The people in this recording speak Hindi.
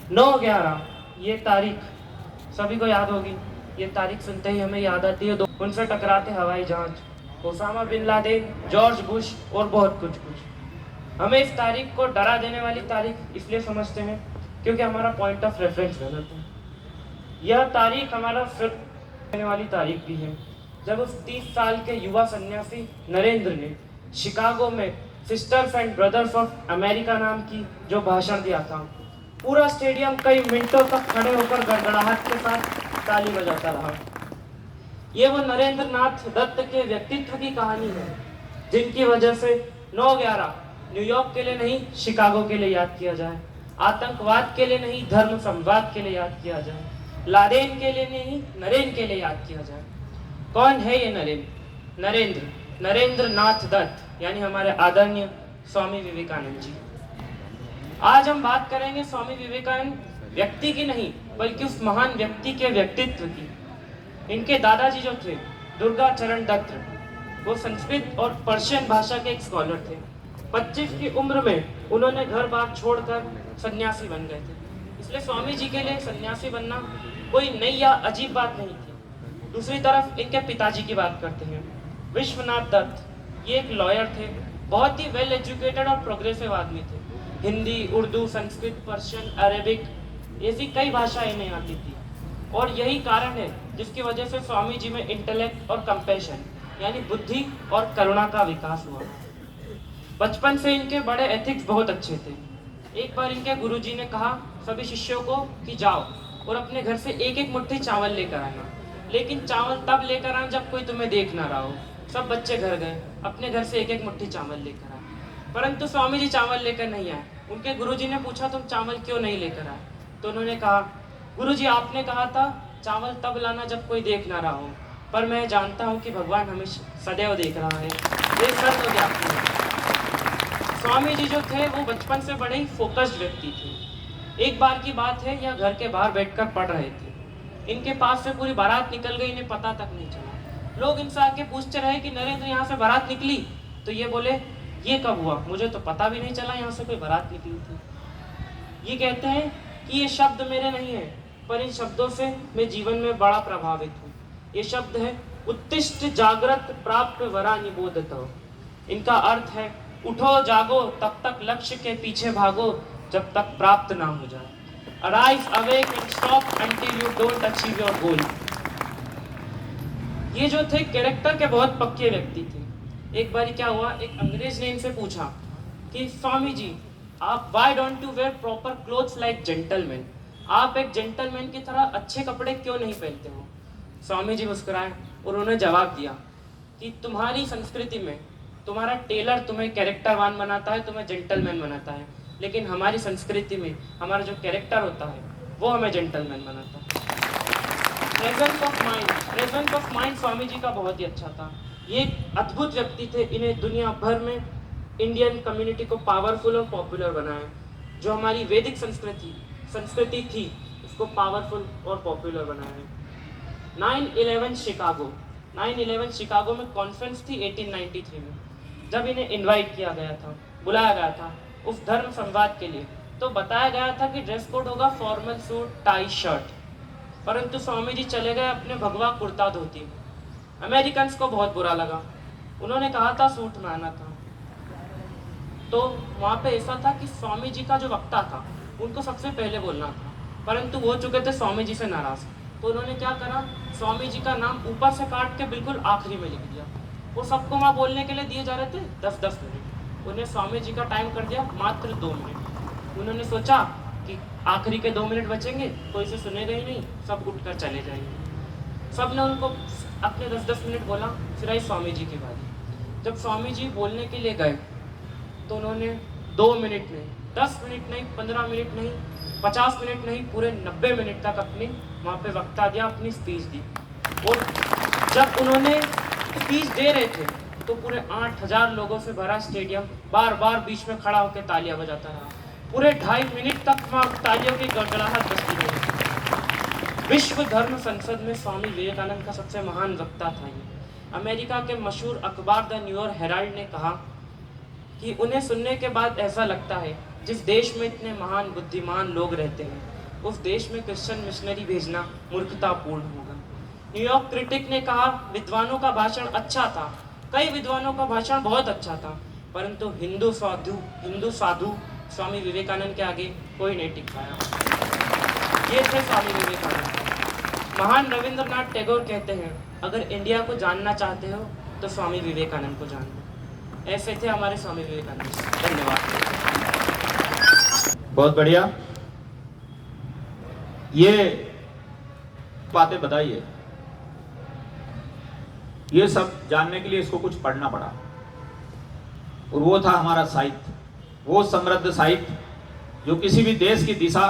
9/11 ये तारीख सभी को याद होगी। ये तारीख सुनते ही हमें याद आती है उनसे टकराते हवाई जहाज, Osama bin Laden, George Bush और बहुत कुछ कुछ। हमें इस तारीख को डरा देने वाली तारीख इसलिए समझते हैं क्योंकि हमारा पॉइंट ऑफ रेफरेंस गलत है। यह तारीख हमारा फिर देने वाली तारीख भी है जब उस 30 साल के युवा सन्यासी नरेंद्र ने शिकागो में sisters and brothers of America नाम की जो भाषण दिया था। पूरा स्टेडियम कई मिनटों तक खड़े होकर गड़गड़ाहट के साथ ताली बजाता रहा। ये वो नरेंद्र नाथ दत्त के व्यक्तित्व की कहानी है जिनकी वजह से 9/11 न्यूयॉर्क के लिए नहीं शिकागो के लिए याद किया जाए, आतंकवाद के लिए नहीं धर्म संवाद के लिए याद किया जाए, लादेन के लिए नहीं नरेंद्र के लिए याद किया जाए। कौन है ये नरेंद्र? नरेंद्र नाथ दत्त यानी हमारे आदरणीय स्वामी विवेकानंद जी। आज हम बात करेंगे स्वामी विवेकानंद व्यक्ति की नहीं बल्कि उस महान व्यक्ति के व्यक्तित्व की। इनके दादाजी जो थे दुर्गा चरण दत्त, वो संस्कृत और पर्शियन भाषा के एक स्कॉलर थे। 25 की उम्र में उन्होंने घर बार छोड़कर सन्यासी बन गए थे। इसलिए स्वामी जी के लिए सन्यासी बनना कोई नई या अजीब बात नहीं थी। दूसरी तरफ इनके पिताजी की बात करते हैं, विश्वनाथ दत्त। ये एक लॉयर थे, बहुत ही वेल एजुकेटेड और प्रोग्रेसिव आदमी थे। हिंदी, उर्दू, संस्कृत, पर्शियन, अरेबिक ऐसी कई भाषाएं इन्हें आती थी और यही कारण है जिसकी वजह से स्वामी जी में इंटेलेक्ट और कंपैशन यानी बुद्धि और करुणा का विकास हुआ। बचपन से इनके बड़े एथिक्स बहुत अच्छे थे। एक बार इनके गुरुजी ने कहा सभी शिष्यों को कि जाओ और अपने घर से एक एक मुट्ठी चावल लेकर आना, लेकिन चावल तब लेकर आना जब कोई तुम्हें देख ना रहा हो। सब बच्चे घर गए, अपने घर से एक एक मुट्ठी चावल लेकर आए, परंतु स्वामी जी चावल लेकर नहीं आए। उनके गुरुजी ने पूछा तुम चावल क्यों नहीं लेकर आए? तो उन्होंने कहा गुरुजी आपने कहा था चावल तब लाना जब कोई देख ना रहा हो, पर मैं जानता हूँ कि भगवान हमें सदैव देख रहा है। ये सर तो क्या? स्वामी जी जो थे वो बचपन से बड़े ही फोकस्ड व्यक्ति थे। एक बार की बात है, यह घर के बाहर बैठकर पढ़ रहे थे। इनके पास से पूरी बारात निकल गई, इन्हें पता तक नहीं चला। लोग इनसे आके पूछते रहे कि नरेंद्र यहाँ से बारात निकली? तो ये बोले ये कब हुआ? मुझे तो पता भी नहीं चला यहाँ से कोई बारात निकली थी। ये कहते हैं कि ये शब्द मेरे नहीं है, पर इन शब्दों से मैं जीवन में बड़ा प्रभावित हूँ। ये शब्द है उत्तिष्ठ जागृत प्राप्त वरा निबोधत। इनका अर्थ है उठो जागो तब तक लक्ष्य के पीछे भागो जब तक प्राप्त ना हो जाए। Arise, awake and stop until you don't achieve your goal। ये जो थे कैरेक्टर के बहुत पक्के व्यक्ति थे। एक बार क्या हुआ, एक अंग्रेज ने इनसे पूछा कि स्वामी जी आप why don't you wear proper clothes like gentlemen? आप एक जेंटलमैन की तरह अच्छे कपड़े क्यों नहीं पहनते हो? स्वामी जी मुस्कुराए और उन्होंने जवाब दिया कि तुम्हारी संस्कृति में तुम्हारा टेलर तुम्हें कैरेक्टरवान बनाता है, तुम्हें जेंटलमैन बनाता है, लेकिन हमारी संस्कृति में हमारा जो कैरेक्टर होता है वो हमें जेंटलमैन बनाता है। Presence of mind Swami ji का बहुत ही अच्छा था। ये एक अद्भुत व्यक्ति थे। इन्हें दुनिया भर में इंडियन कम्युनिटी को पावरफुल और पॉपुलर बनाया। जो हमारी वैदिक संस्कृति थी उसको पावरफुल और पॉपुलर बनाया। 9/11 शिकागो में कॉन्फ्रेंस थी 1893 में। जब इन्हें इनवाइट किया गया था, बुलाया गया था उस धर्म संवाद के लिए, तो बताया गया था कि ड्रेस कोड होगा फॉर्मल सूट टाई शर्ट, परंतु स्वामी जी चले गए अपने भगवा कुर्ता धोती में। अमेरिकन्स को बहुत बुरा लगा, उन्होंने कहा था सूट में आना था। तो वहाँ पे ऐसा था कि स्वामी जी का जो वक्ता था उनको सबसे पहले बोलना था, परंतु वो चुके थे स्वामी जी से नाराज। तो उन्होंने क्या करा, स्वामी जी का नाम ऊपर से काट के बिल्कुल आखिरी में लिख दिया। वो सबको वहाँ बोलने के लिए दिए जा रहे थे 10-10 मिनट, उन्हें स्वामी जी का टाइम कर दिया मात्र 2 मिनट। उन्होंने सोचा कि आखिरी के 2 मिनट बचेंगे, कोई से सुनेगा ही नहीं, सब उठकर चले जाएंगे। सब ने उनको अपने 10-10 मिनट बोला, फिर आई स्वामी जी की बारी। जब स्वामी जी बोलने के लिए गए तो उन्होंने 2 मिनट नहीं, 10 मिनट नहीं, 15 मिनट नहीं, 50 मिनट नहीं, पूरे 90 मिनट तक अपनी वहाँ पे वक्ता दिया, अपनी स्पीच दी। और जब उन्होंने स्पीच दे रहे थे तो पूरे 8000 लोगों से भरा स्टेडियम बार बार बीच में खड़ा होकर तालियां बजाता रहा। पूरे 2.5 मिनट तक वहाँ तालियों की गड़गड़ाहट बजती रही। विश्व धर्म संसद में स्वामी विवेकानंद का सबसे महान वक्ता था ये। अमेरिका के मशहूर अखबार द न्यूयॉर्क हेराल्ड ने कहा कि उन्हें सुनने के बाद ऐसा लगता है जिस देश में इतने महान बुद्धिमान लोग रहते हैं उस देश में क्रिश्चियन मिशनरी भेजना मूर्खतापूर्ण होगा। न्यूयॉर्क क्रिटिक ने कहा, विद्वानों का भाषण अच्छा था, कई विद्वानों का भाषण बहुत अच्छा था, परंतु हिंदू साधु स्वामी विवेकानंद के आगे कोई नहीं टिक पाया। ये थे स्वामी विवेकानंद। महान रविंद्रनाथ टैगोर कहते हैं, अगर इंडिया को जानना चाहते हो तो स्वामी विवेकानंद को जान लो। ऐसे थे हमारे स्वामी विवेकानंद। धन्यवाद। बहुत बढ़िया, ये बातें बताइए। ये सब जानने के लिए इसको कुछ पढ़ना पड़ा, और वो था हमारा साहित्य, वो समृद्ध साहित्य जो किसी भी देश की दिशा